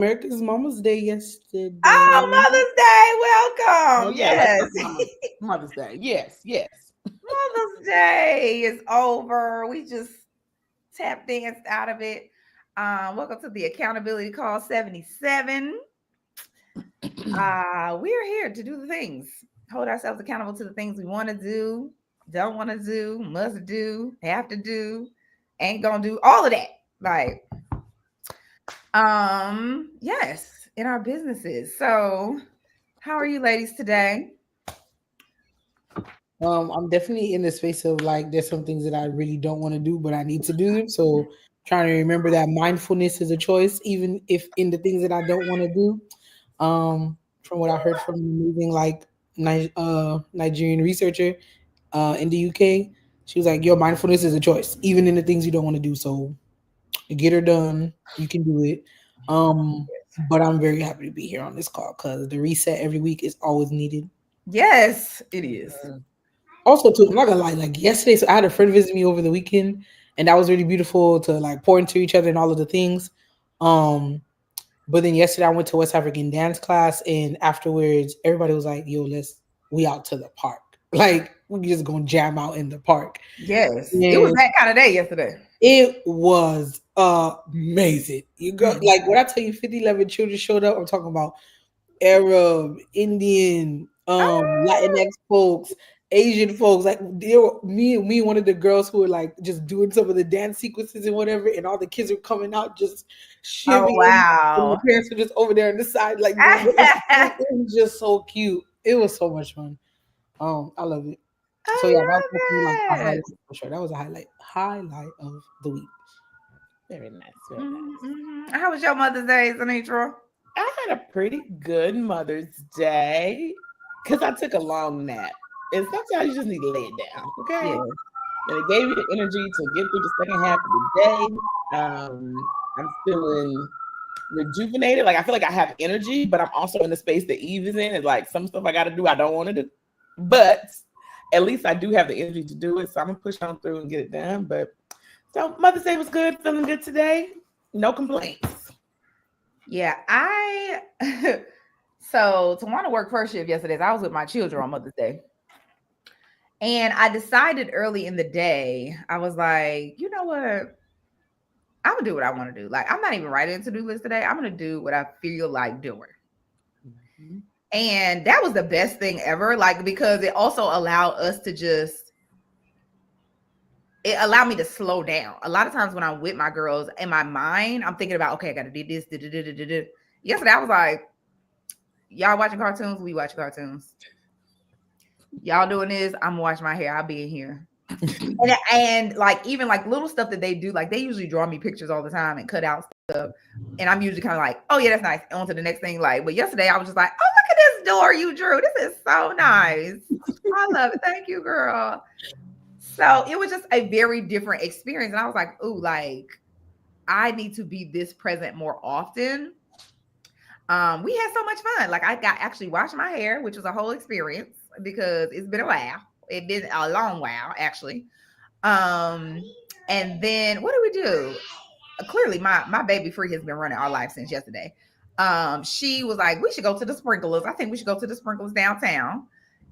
America's Mama's Day yesterday. Oh, Mother's Day, Oh welcome. yeah, let's Yes. talk about Mother's Day. Yes, yes. Mother's Day is over. We just tap danced out of it. Welcome to the Accountability Call 77. We're here to do the things, hold ourselves accountable to the things we want to do, don't want to do, must do, have to do, ain't gonna do, all of that. Like, yes, in our businesses. So, how are you ladies today? I'm definitely in the space of like there's some things that I really don't want to do, but I need to do them. So trying to remember that mindfulness is a choice, even if in the things that I don't want to do. From what I heard from an amazing Nigerian researcher in the UK, she was like, "Your mindfulness is a choice, even in the things you don't want to do." So get her done. You can do it. But I'm very happy to be here on this call because the reset every week is always needed. Yes, it is. Also, too, I'm not gonna lie. Like yesterday, so I had a friend visit me over the weekend, and that was really beautiful to like pour into each other and all of the things. Um, but then yesterday I went to West African dance class, and afterwards everybody was like, "Yo, we out to the park. Like we just gonna jam out in the park." Yes, it was And that kind of day yesterday. it was amazing. You go Mhm. like when I tell you 50, 11 children showed up, I'm talking about Arab, Indian, Ah, Latinx folks, Asian folks. Like there were me and one of the girls who were like just doing some of the dance sequences and whatever, and all the kids were coming out just oh shimmying, and the wow. parents were just over there on the side like doing it was just so cute. It was so much fun. I love it. So yeah, that was I definitely like a love highlight that. for sure. That was a highlight of the week. Very nice, very Mhm, nice. mhm. How was your Mother's Day, Anitra? I had a pretty good Mother's Day because I took a long nap. And sometimes you just need to lay it down, okay? Yes. And it gave me the energy to get through the second half of the day. I'm feeling rejuvenated. Like I feel like I have energy, but I'm also in the space that Eve is in. It's like some stuff I got to do, I don't want to do. But at least I do have the energy to do it. So I'm going to push on through and get it done. But so Mother's Day was good. Feeling good today. No complaints. Yeah, I so Tawana worked first shift yesterday. So I was with my children on Mother's Day. And I decided early in the day, I was like, you know what? I'm gonna do what I want to do. Like, I'm not even writing a to-do list today. I'm gonna do what I feel like doing. Mhm. And that was the best thing ever. Like, because it also allowed us to just it allowed me to slow down. A lot of times when I'm with my girls in my mind, I'm thinking about, okay, I gotta do this. Yesterday, I was like, y'all watching cartoons? We watch cartoons. Y'all doing this? I'm gonna wash my hair. I'll be in here. And like even like little stuff that they do, like they usually draw me pictures all the time and cut out stuff. And I'm usually kind of like, oh yeah, that's nice. On to the next thing. Like, but yesterday I was just like, oh look at this door you drew. This is so nice. I love it. Thank you, girl. So it was just a very different experience. And I was like, ooh, like I need to be this present more often. We had so much fun. Like I got actually washed my hair, which was a whole experience because it's been a while. It's been a long while, actually. Um, and then what do we do? Clearly, my baby Free has been running our life since yesterday. She was like, we should go to the sprinklers. I think we should go to the sprinklers downtown.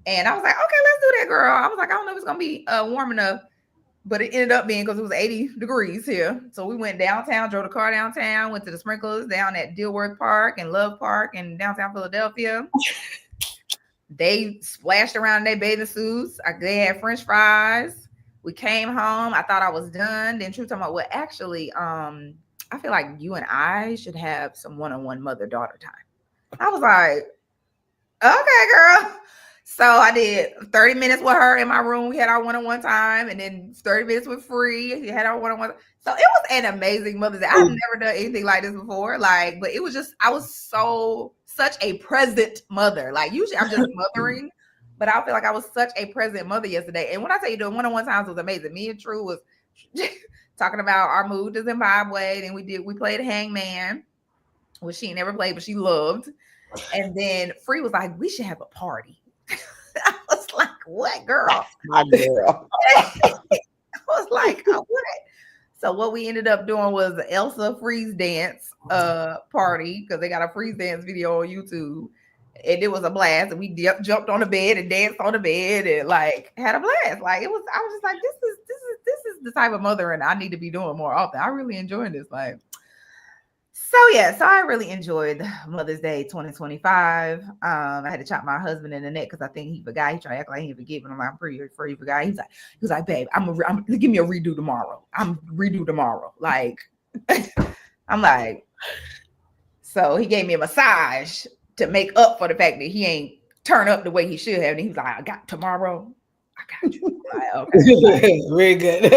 And I was like, okay, let's do that, girl. I was like, I don't know if it's gonna be warm enough, but it ended up being because it was 80 degrees here. So we went downtown, drove the car downtown, went to the sprinklers down at Dilworth Park and Love Park in downtown Philadelphia. They splashed around in their bathing suits. They had French fries. We came home. I thought I was done. Then True talking about, well, actually, I feel like you and I should have some one-on-one mother-daughter time. I was like, okay, girl. So I did 30 minutes with her in my room. We had our one-on-one time, and then 30 minutes with Free. We had our one-on-one. So it was an amazing Mother's Day. I've never done anything like this before. Like, but it was just I was such a present mother. Like usually I'm just mothering, but I feel like I was such a present mother yesterday. And when I tell you the one-on-one times was amazing. Me and True was talking about our move to Zimbabwe. Then we played Hangman, which she never played, but she loved. And then Free was like, we should have a party. I was like, what, girl? My girl. I was like, oh, what? So what we ended up doing was the Elsa freeze dance party, because they got a freeze dance video on YouTube. And it was a blast. And we jumped on the bed and danced on the bed and like had a blast. Like I was just like, this is the type of mother and I need to be doing more often. I really enjoyed this. Like, so I really enjoyed Mother's Day 2025. I had to chop my husband in the neck because I think he forgot. He tried to act like he forget, but I'm like, I'm pretty sure he forgot. He was like, babe, I'm give me a redo tomorrow. I'm redo tomorrow. Like, I'm like, so he gave me a massage to make up for the fact that he ain't turn up the way he should have. And he was like, I got tomorrow. I got you. Like, okay. Very good.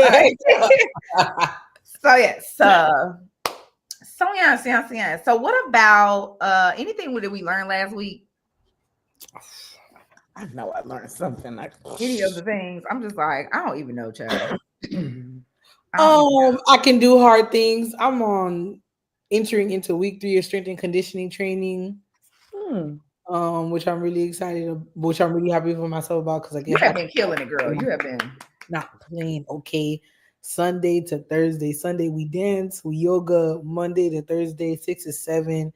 So what about anything that we learned last week? I know I learned something. Any of the things? I'm just like, I don't even know, child. I can do hard things. I'm entering into week 3 of strength and conditioning training. Which I'm really excited, which I'm really happy for myself about, because I guess you have been killing it, girl. You have been not playing. Okay. Sunday to Thursday. Sunday we dance, we yoga. Monday to Thursday, 6 to 7,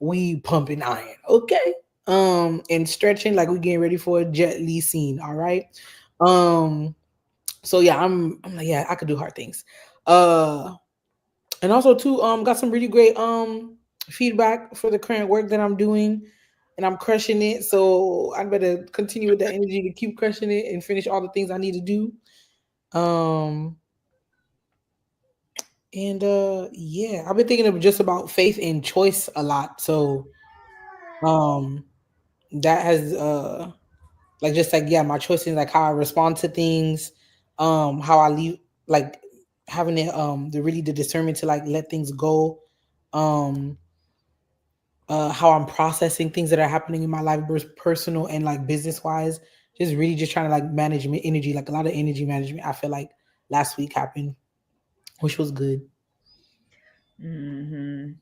we pumping iron. Okay. And stretching, like we getting ready for a Jet Li scene. All right. So yeah, I'm like, yeah, I could do hard things. And also too, got some really great feedback for the current work that I'm doing, and I'm crushing it. So I better continue with that energy to keep crushing it and finish all the things I need to do. Yeah, I've been thinking of just about faith and choice a lot. So that has like just like, yeah, my choices, like how I respond to things, how I leave, like having it the discernment to like let things go, how I'm processing things that are happening in my life, both personal and like business wise. Just really just trying to like manage my energy, like a lot of energy management. I feel like last week happened, which was good. Mm-hmm.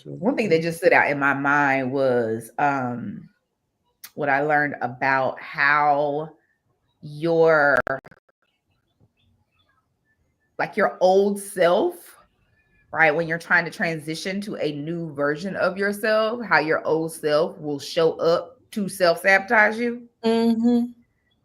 One thing that just stood out in my mind was what I learned about how your old self, right, when you're trying to transition to a new version of yourself, how your old self will show up to self-sabotage you. Mm-hmm.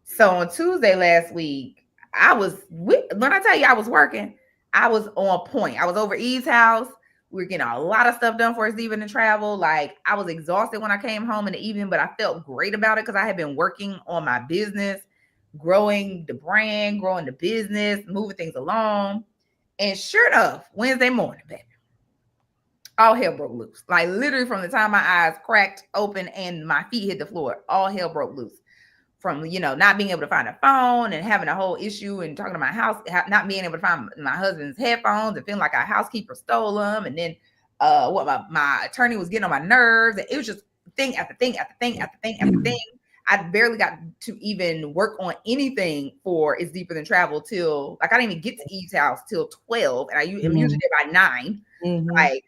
So on Tuesday last week, when I tell you I was working, I was on point. I was over Eve's house. We were getting a lot of stuff done for us leaving to travel. Like, I was exhausted when I came home in the evening, but I felt great about it because I had been working on my business, growing the brand, growing the business, moving things along. And sure enough, Wednesday morning, baby, all hell broke loose. Like, literally from the time my eyes cracked open and my feet hit the floor, all hell broke loose. From, not being able to find a phone and having a whole issue and talking to my house, not being able to find my husband's headphones and feeling like a housekeeper stole them. And then my attorney was getting on my nerves. And it was just thing after thing after thing after thing after thing. I barely got to even work on anything for It's Deeper Than Travel till, like, I didn't even get to Eve's house till 12. And I'm usually there by 9. Mm-hmm. Like,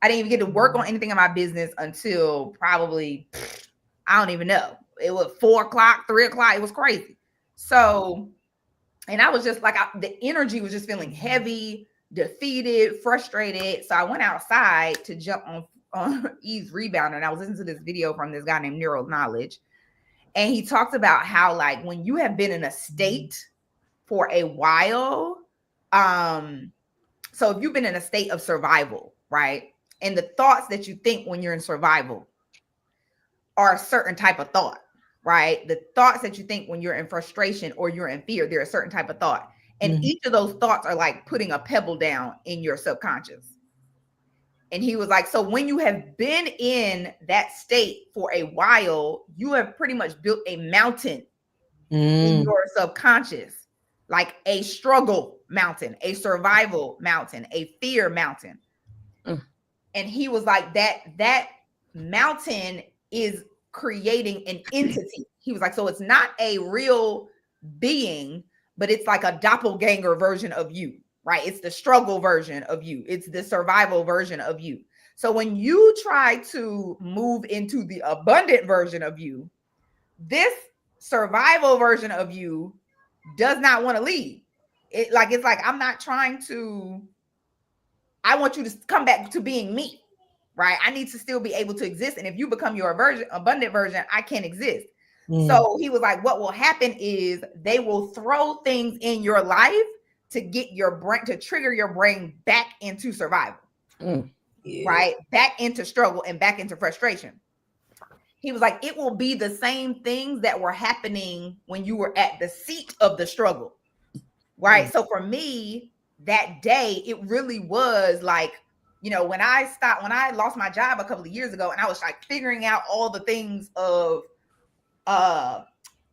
I didn't even get to work on anything in my business until probably, I don't even know. It was 4 o'clock, 3 o'clock. It was crazy. So, and I was just like, the energy was just feeling heavy, defeated, frustrated. So I went outside to jump on Eve's rebounder, and I was listening to this video from this guy named Neural Knowledge. And he talks about how, like, when you have been in a state for a while, so if you've been in a state of survival, right? And the thoughts that you think when you're in survival are a certain type of thought, right? The thoughts that you think when you're in frustration or you're in fear, they're a certain type of thought. And each of those thoughts are like putting a pebble down in your subconscious. And he was like, so when you have been in that state for a while, you have pretty much built a mountain in your subconscious, like a struggle mountain, a survival mountain, a fear mountain. And he was like, that mountain is creating an entity. He was like, so it's not a real being, but it's like a doppelganger version of you, right? It's the struggle version of you. It's the survival version of you. So when you try to move into the abundant version of you, this survival version of you does not want to leave. it's like I'm not trying to. I want you to come back to being me, right? I need to still be able to exist. And if you become your abundant version, I can't exist. So he was like, what will happen is they will throw things in your life to get your brain, to trigger your brain back into survival, right? Back into struggle and back into frustration. He was like, it will be the same things that were happening when you were at the seat of the struggle, right? So for me, that day, it really was like, you know, when I lost my job a couple of years ago and I was like figuring out all the things of,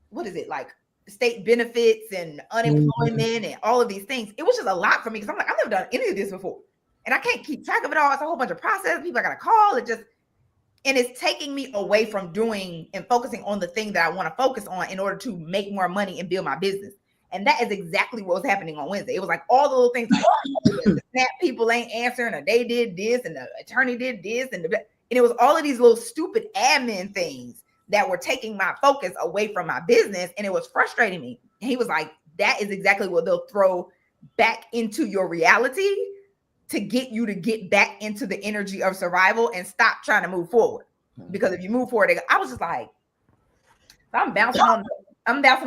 what is it, like state benefits and unemployment and all of these things. It was just a lot for me because I'm like, I've never done any of this before. And I can't keep track of it all. It's a whole bunch of process, people I got to call. And it's taking me away from doing and focusing on the thing that I want to focus on in order to make more money and build my business. And that is exactly what was happening on Wednesday. It was like all the little things, like the Snap people ain't answering, or they did this, and the attorney did this, and it was all of these little stupid admin things that were taking my focus away from my business, and it was frustrating me. And he was like, that is exactly what they'll throw back into your reality to get you to get back into the energy of survival and stop trying to move forward. Because if you move forward, I was just like, I'm bouncing on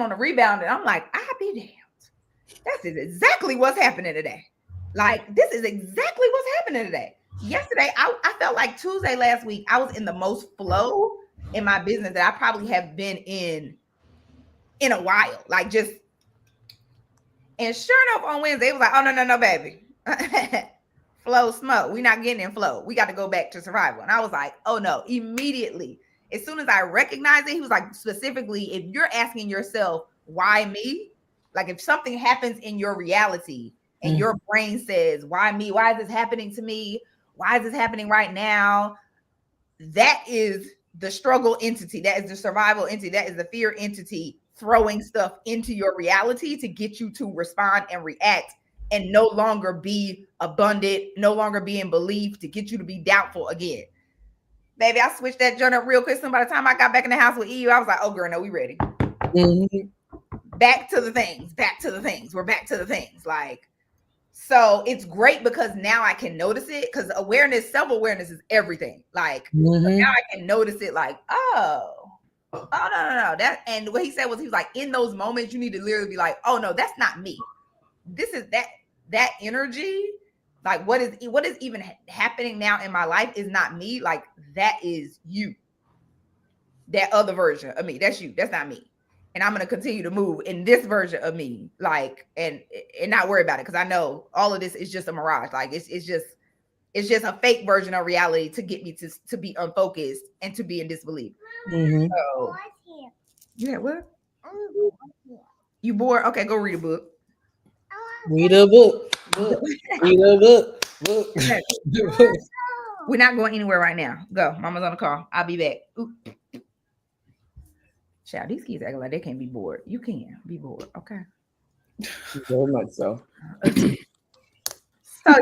the rebound, and I'm like, I be damned. That's exactly what's happening today. Like, this is exactly what's happening today. Yesterday, I felt like Tuesday last week, I was in the most flow in my business that I probably have been in a while. Like, just, and sure enough, on Wednesday, it was like, oh, no, baby. Flow smoke. We're not getting in flow. We got to go back to survival. And I was like, oh no, immediately. As soon as I recognized it, he was like, specifically, if you're asking yourself, why me? Like, if something happens in your reality and your brain says, why me? Why is this happening to me? Why is this happening right now? That is the struggle entity. That is the survival entity. That is the fear entity throwing stuff into your reality to get you to respond and react and no longer be abundant, no longer be in belief, to get you to be doubtful again. Baby, I switched that joint up real quick. So by the time I got back in the house with EU, I was like, oh girl, no, we ready. Back to the things. We're back to the things. Like, so it's great because now I can notice it, because self-awareness is everything. Like, now I can notice it, like, oh, no. That, and what he said was, he was like, in those moments, you need to literally be like, oh no, that's not me. This is that energy. Like, what is even happening now in my life is not me. Like, that is you. That other version of me. That's you. That's not me. And I'm going to continue to move in this version of me. Like, and not worry about it. Because I know all of this is just a mirage. Like, it's just a fake version of reality to get me to be unfocused and to be in disbelief. So, yeah, what? You bored? Okay, go read a book. Read a book. Read a book. We're not going anywhere right now. Go. Mama's on the call. I'll be back. Oop. Child, these kids acting like they can't be bored. You can be bored. Okay. Very much so. So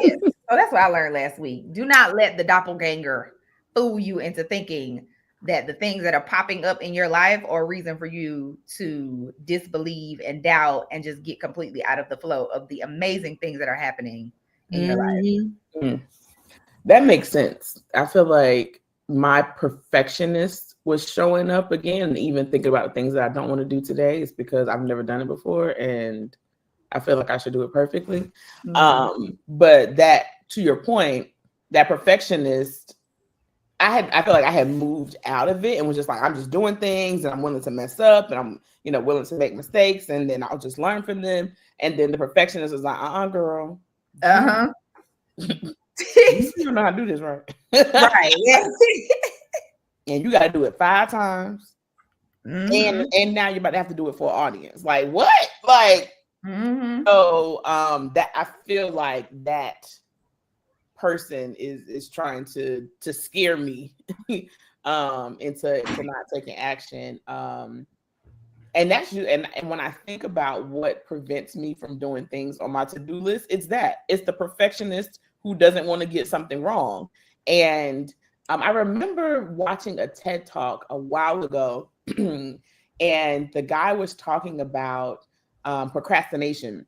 yeah. So that's what I learned last week. Do not let the doppelganger fool you into thinking that the things that are popping up in your life are a reason for you to disbelieve and doubt and just get completely out of the flow of the amazing things that are happening in your life. That makes sense. I feel like my perfectionist was showing up again, even thinking about things that I don't want to do today. It's because I've never done it before and I feel like I should do it perfectly. But that, to your point, that perfectionist, I feel like I had moved out of it and was just like, I'm just doing things and I'm willing to mess up and I'm, willing to make mistakes and then I'll just learn from them. And then the perfectionist was like, girl. You don't know how to do this, right? Right. Yeah. And you got to do it 5 times. And now you're about to have to do it for an audience. Like, what? Like, so that I feel like that person is trying to scare me into not taking action. And that's you. And when I think about what prevents me from doing things on my to-do list, it's the perfectionist who doesn't want to get something wrong. And I remember watching a TED Talk a while ago, and the guy was talking about procrastination.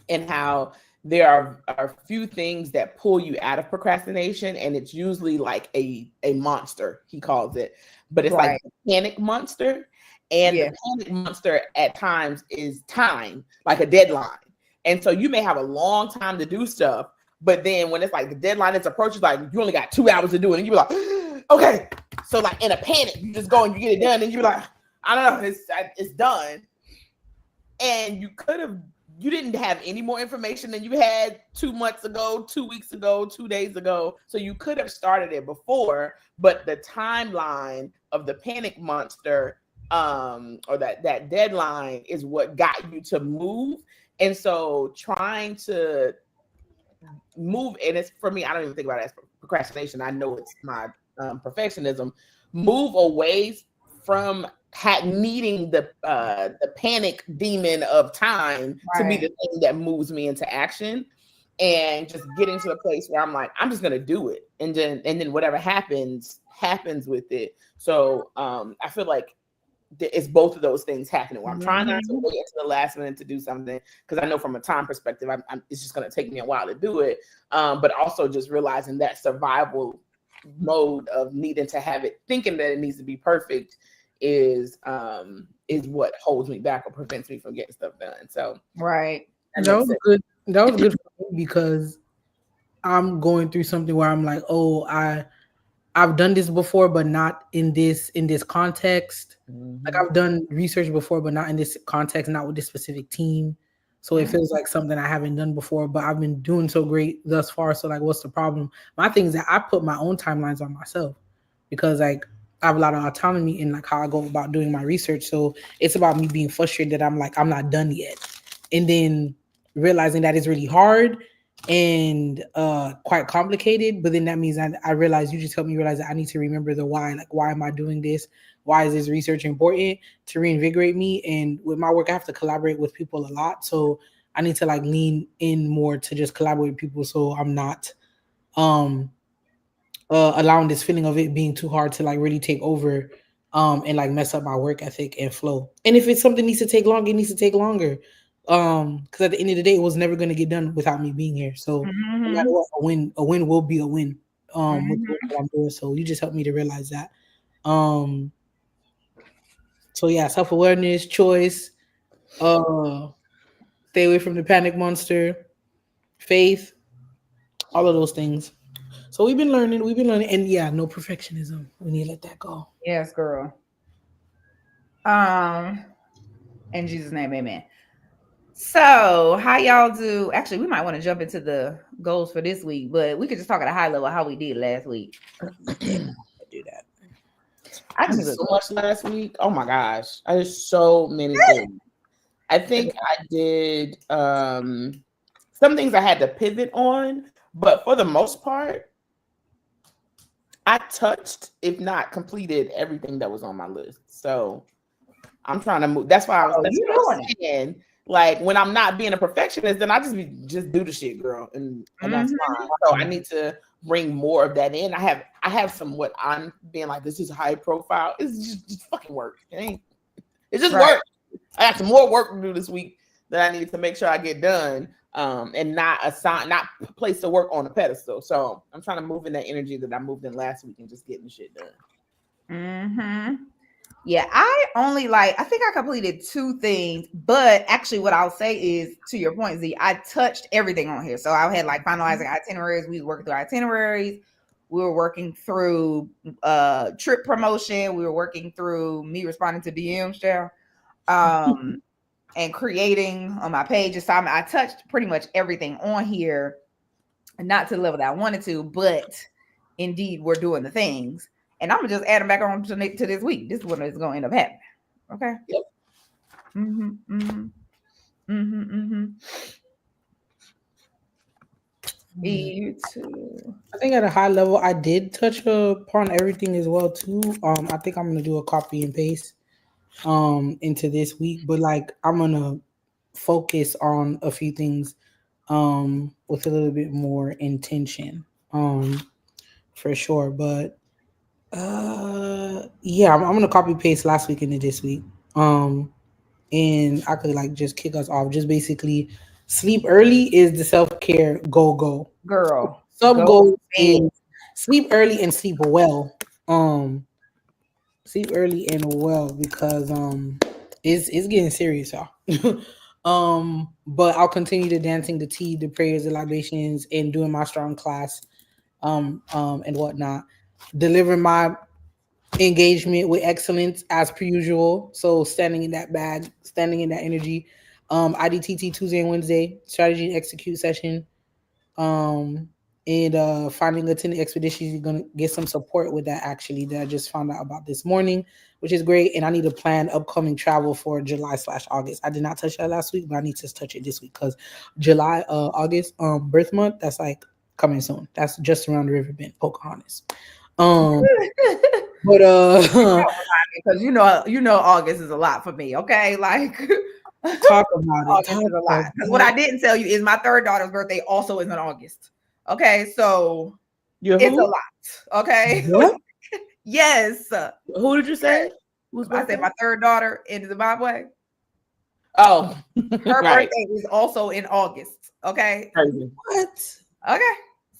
and how there are few things that pull you out of procrastination, and it's usually like a monster, he calls it, but it's like the panic monster. And the panic monster at times is time, like a deadline. And so you may have a long time to do stuff, but then when it's like the deadline is approaching, like you only got 2 hours to do it, and you be like, okay. So like in a panic, you just go and you get it done, and you be like, I don't know, it's done. And you didn't have any more information than you had 2 months ago, 2 weeks ago, 2 days ago. So you could have started it before, but the timeline of the panic monster or that deadline is what got you to move. And so trying to move, and it's for me, I don't even think about it as procrastination. I know it's my perfectionism. Move away from needing the panic demon of time to be the thing that moves me into action, and just getting to the place where I'm like, I'm just gonna do it, and then whatever happens with it. So I feel like it's both of those things happening where I'm trying not to wait until the last minute to do something, because I know from a time perspective it's just going to take me a while to do it, but also just realizing that survival mode of needing to have it, thinking that it needs to be perfect, is what holds me back or prevents me from getting stuff done. So that was good. That was good for me, because I'm going through something where I'm like, oh, I've done this before, but not in this context. Like I've done research before, but not in this context, not with this specific team. So it feels like something I haven't done before, but I've been doing so great thus far. So like, what's the problem? My thing is that I put my own timelines on myself, because like I have a lot of autonomy in like how I go about doing my research. So it's about me being frustrated that I'm like, I'm not done yet. And then realizing that it's really hard and quite complicated, but then that means I realize, you just helped me realize that I need to remember the why. Like, why am I doing this? Why is this research important? To reinvigorate me. And with my work, I have to collaborate with people a lot, so I need to like lean in more to just collaborate with people, so I'm not allowing this feeling of it being too hard to like really take over and like mess up my work ethic and flow. And if it's something needs to take longer, it needs to take longer. Because at the end of the day, it was never going to get done without me being here. So no matter what, a win will be a win. With what I'm doing. So you just helped me to realize that. So yeah, self-awareness, choice, stay away from the panic monster, faith, all of those things. So we've been learning, and yeah, no perfectionism. We need to let that go. Yes, girl. In Jesus' name, amen. So how y'all do? Actually, we might want to jump into the goals for this week, but we could just talk at a high level how we did last week. Do that. I did so much last week. Oh my gosh, I did so many things. I think I did some things I had to pivot on, but for the most part, I touched, if not completed, everything that was on my list. So I'm trying to move. That's why I was saying, like, when I'm not being a perfectionist, then I just do the shit, girl, and that's fine. So I need to bring more of that in. I have some what I'm being like, this is high profile. It's just fucking work. It's just work. I got some more work to do this week that I need to make sure I get done, and not place the work on a pedestal. So I'm trying to move in that energy that I moved in last week and just getting the shit done. Yeah, I think I completed 2 things, but actually what I'll say is, to your point, Z, I touched everything on here. So I had like finalizing itineraries. We were working through itineraries. We were working through trip promotion. We were working through me responding to DMs, and creating on my page assignment. I touched pretty much everything on here, not to the level that I wanted to, but indeed we're doing the things. And I'm gonna just add them back on to this week. This is what is gonna end up happening. Okay. Yep. You too. I think at a high level, I did touch upon everything as well too. I think I'm gonna do a copy and paste into this week, but like I'm gonna focus on a few things with a little bit more intention for sure. But yeah, I'm gonna copy paste last week into this week. And I could like just kick us off. Just basically Sleep early is the self-care go. Girl, Sub go to goal bed. is sleep early and sleep well. Sleep early and well because it's getting serious, y'all. But I'll continue to dancing the tea, the prayers, the libations, and doing my strong class, and whatnot. Delivering my engagement with excellence as per usual. So standing in that bag, standing in that energy. IDTT Tuesday and Wednesday, strategy and execute session. Um, and finding a tenant expedition, you're gonna get some support with that actually that I just found out about this morning, which is great. And I need to plan upcoming travel for July/August. I did not touch that last week, but I need to touch it this week because July, August, birth month, that's like coming soon. That's just around the river bend, Pocahontas. Um, but Because you know August is a lot for me. Okay, like talk about it. August Talk is a lot. about Because what it. I didn't tell you is my third daughter's birthday also is in August. Okay, so You're it's a who? lot. Okay, What? yes, Who did you say? Who's I said my third daughter in Zimbabwe. Oh, Her right. birthday is also in August. Okay, Crazy. What? okay,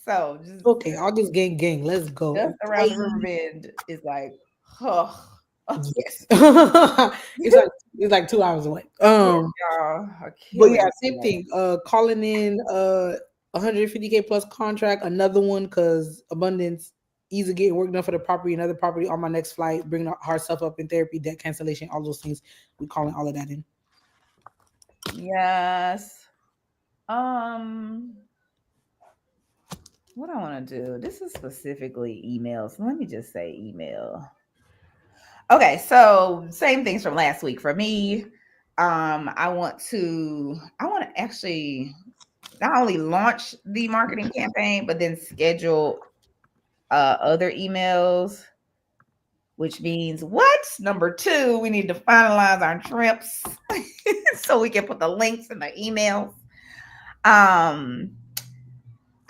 so just Okay, August gang, let's go. just around the river bend is like, oh, Yes. it's like 2 hours away. y'all are But yeah, killing same me. thing. Calling in 150K plus contract, another one because abundance, easy getting work done for the property, another property on my next flight, bringing our stuff up in therapy, debt cancellation, all those things. We calling all of that in. Yes. What I want to do. This is specifically email. So let me just say email. Okay, so same things from last week for me. I want to actually not only launch the marketing campaign, but then schedule other emails, which means what? Number 2, we need to finalize our trips so we can put the links in the emails. I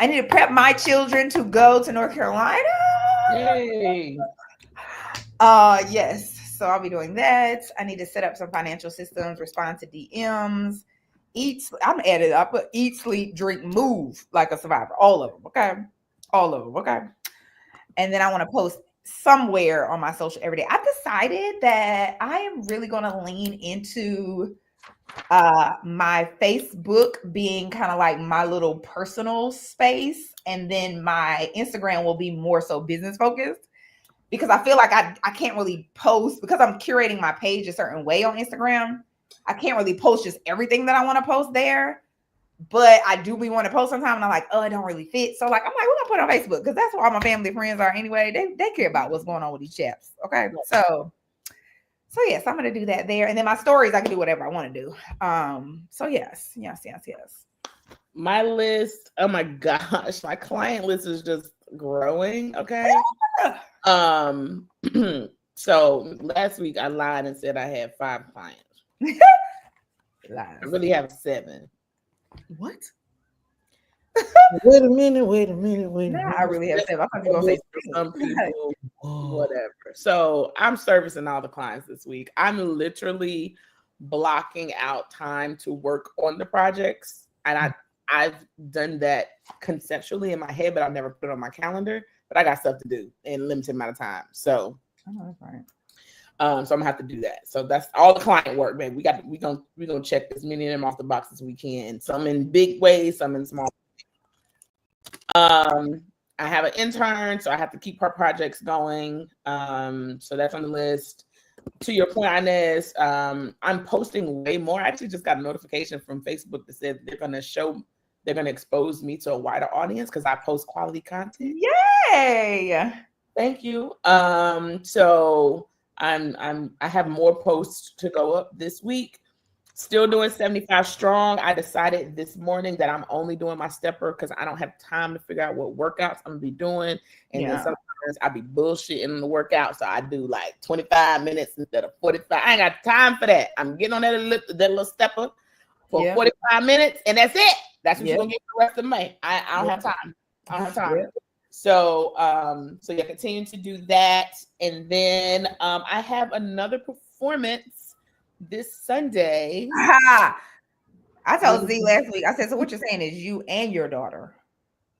need to prep my children to go to North Carolina. Yay. Yes. So I'll be doing that. I need to set up some financial systems, respond to DMs, I'm added up, but eat, sleep, drink, move like a survivor. All of them. Okay. All of them. Okay. And then I want to post somewhere on my social every day. I've decided that I am really going to lean into my Facebook being kind of like my little personal space, and then my Instagram will be more so business focused, because I feel like I can't really post because I'm curating my page a certain way on Instagram. I can't really post just everything that I want to post there, but I do be want to post sometimes, and I'm like, oh, it don't really fit. So like, I'm like, we're gonna put it on Facebook because that's where all my family friends are anyway. They care about what's going on with these chaps. Okay, so yes, I'm gonna do that there, and then my stories I can do whatever I want to do. So yes. My list, oh my gosh, my client list is just growing. Okay. So last week I lied and said I had 5 clients. I really have 7. What? Wait a minute. I really have 7. I thought you were gonna say some people, whatever. So I'm servicing all the clients this week. I'm literally blocking out time to work on the projects, and I've done that conceptually in my head, but I've never put it on my calendar. But I got stuff to do in limited amount of time. So, that's right. So I'm gonna have to do that. So that's all the client work, man. We're gonna check as many of them off the box as we can. Some in big ways, some in small. I have an intern, so I have to keep her projects going. So that's on the list. To your point, Inez, I'm posting way more. I actually just got a notification from Facebook that said they're gonna expose me to a wider audience because I post quality content. Yay! Thank you. So I have more posts to go up this week. Still doing 75 strong. I decided this morning that I'm only doing my stepper because I don't have time to figure out what workouts I'm gonna be doing. And then sometimes I be bullshitting in the workout. So I do like 25 minutes instead of 45. I ain't got time for that. I'm getting on that little stepper for 45 minutes, and that's it. That's what you're gonna get for the rest of May. I don't have time. I don't have time. Yeah. So continue to do that. And then I have another performance this Sunday. I told Z last week. I said, so what you're saying is you and your daughter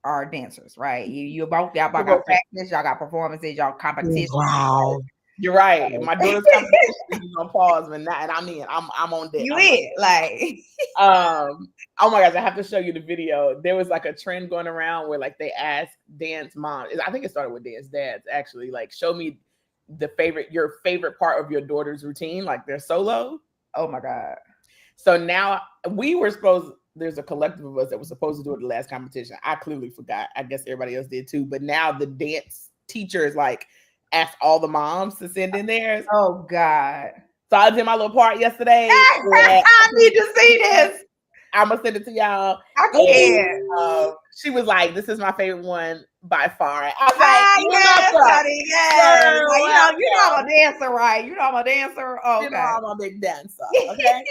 are dancers, right? Y'all both got practice, y'all got performances, y'all competition. Wow. You're right. My daughter's competition is on pause, and I'm in. I'm on deck. You in like oh my gosh, I have to show you the video. There was like a trend going around where like they asked dance moms. I think it started with dance dads actually. Like, show me your favorite part of your daughter's routine, like their solo. Oh my God. So now there's a collective of us that was supposed to do it the last competition. I clearly forgot. I guess everybody else did too. But now the dance teachers like asked all the moms to send in theirs. Oh God. So I did my little part yesterday. I need to see this. I'm gonna send it to y'all. I can't. She was like, "This is my favorite one by far." I was yes, honey, yes. Like, you know I'm a dancer, right? You know I'm a dancer. Oh, okay. You know I'm a big dancer. Okay.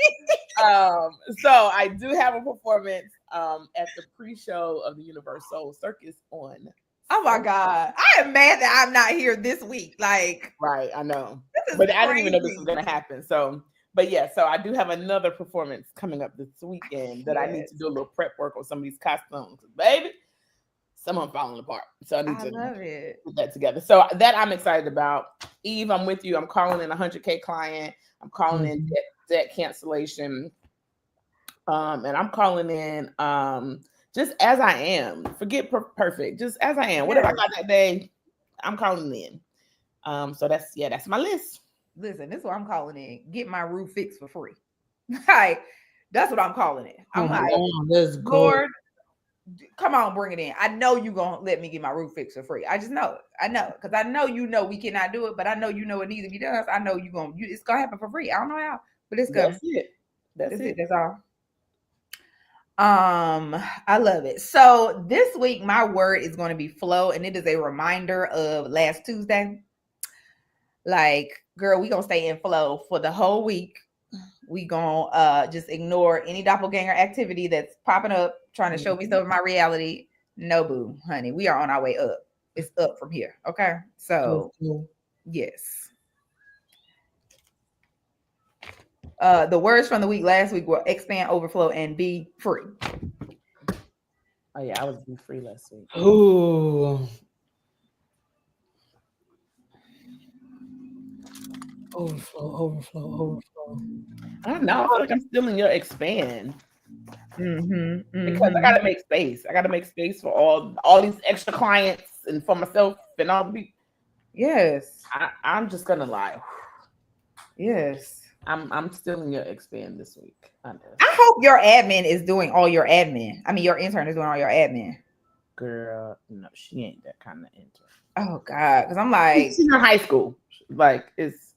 So I do have a performance at the pre-show of the Universal Circus on. Oh my God. I am mad that I'm not here this week. Like, right, I know. But I didn't even know this was gonna happen. So, but yeah, so I do have another performance coming up this weekend that I need to do a little prep work on some of these costumes. Baby, some of them falling apart. So I need to put that together. So that I'm excited about. Eve, I'm with you. I'm calling in a 100K client. I'm calling in debt cancellation. And I'm calling in just as I am. Forget perfect. Just as I am. Whatever I got that day, I'm calling in. So that's my list. Listen, this is what I'm calling in. Get my roof fixed for free. Like, that's what I'm calling it. I'm like, let's go. Lord, come on, bring it in. I know you're going to let me get my roof fixed for free. I just know it. I know. Because I know we cannot do it, but I know it needs to be done. So I know it's going to happen for free. I don't know how, but it's good. That's it. That's all. I love it. So this week, my word is going to be flow, and it is a reminder of last Tuesday. Like, girl, we gonna stay in flow for the whole week. We gonna just ignore any doppelganger activity that's popping up, trying to show me stuff of my reality. No, boo, honey, we are on our way up. It's up from here. Okay, so yes. The words from the week last week were expand, overflow, and be free. Oh yeah, I was be free last week. Ooh. Overflow. I don't know. I feel like I'm still in your expand. Because I gotta make space. I gotta make space for all these extra clients and for myself and all the people. Yes. I'm just gonna lie. Yes. I'm still in your expand this week. I hope your admin is doing all your admin. I mean, your intern is doing all your admin. Girl, no, she ain't that kind of intern. Oh God, because I'm like, she's in high school. Like it's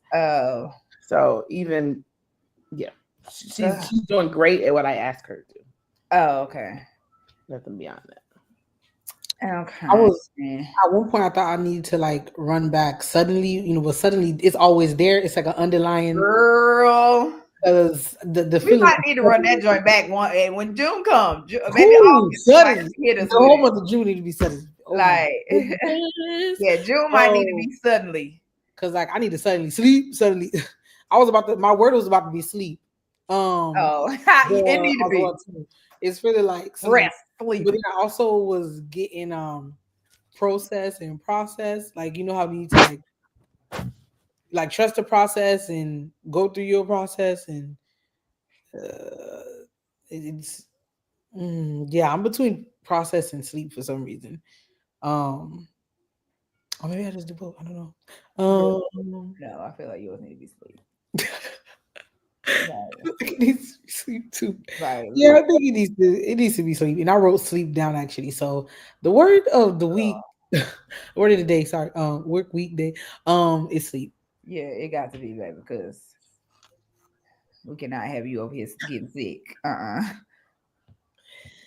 so even she's doing great at what I asked her to. Oh, okay. Nothing beyond that. Okay. I was at one point I thought I needed to like run back suddenly, but suddenly it's always there. It's like an underlying girl. Because the we might need to run that joint back when June comes. Maybe suddenly. The whole month of June need to be suddenly. June might need to be suddenly. Cause like I need to suddenly sleep. Suddenly, my word was about to be sleep. It need to be. It's really like rest, sleep. But then I also was getting process. Like you know how we need to like trust the process and go through your process and I'm between process and sleep for some reason. Or maybe I just do both. I don't know. No, I feel like yours need to be sleep. It needs to be sleep too. Right. Yeah, I think it needs to be sleep. And I wrote sleep down actually. So the word of the week, word of the day, sorry, work weekday, is sleep. Yeah, it got to be, baby, because we cannot have you over here getting sick.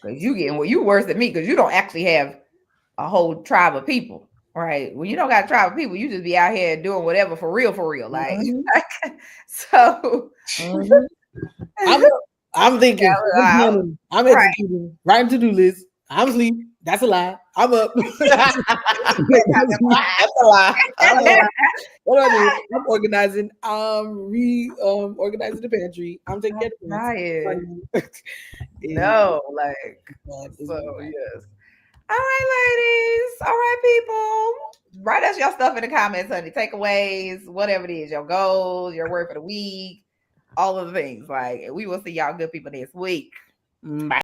Because you worse than me because you don't actually have a whole tribe of people. Right. When you don't got a tribe of people, you just be out here doing whatever for real. Like, so I'm thinking, I'm executing, writing to-do list. I'm asleep. That's a lie. I'm up. That's That's a lie. what I do. I'm organizing. Organizing the pantry. I'm taking care of Right. No, like so. Yes. All right, ladies. All right, people. Write us your stuff in the comments, honey. Takeaways, whatever it is, your goals, your word for the week, all of the things. Like, we will see y'all good people next week. Bye.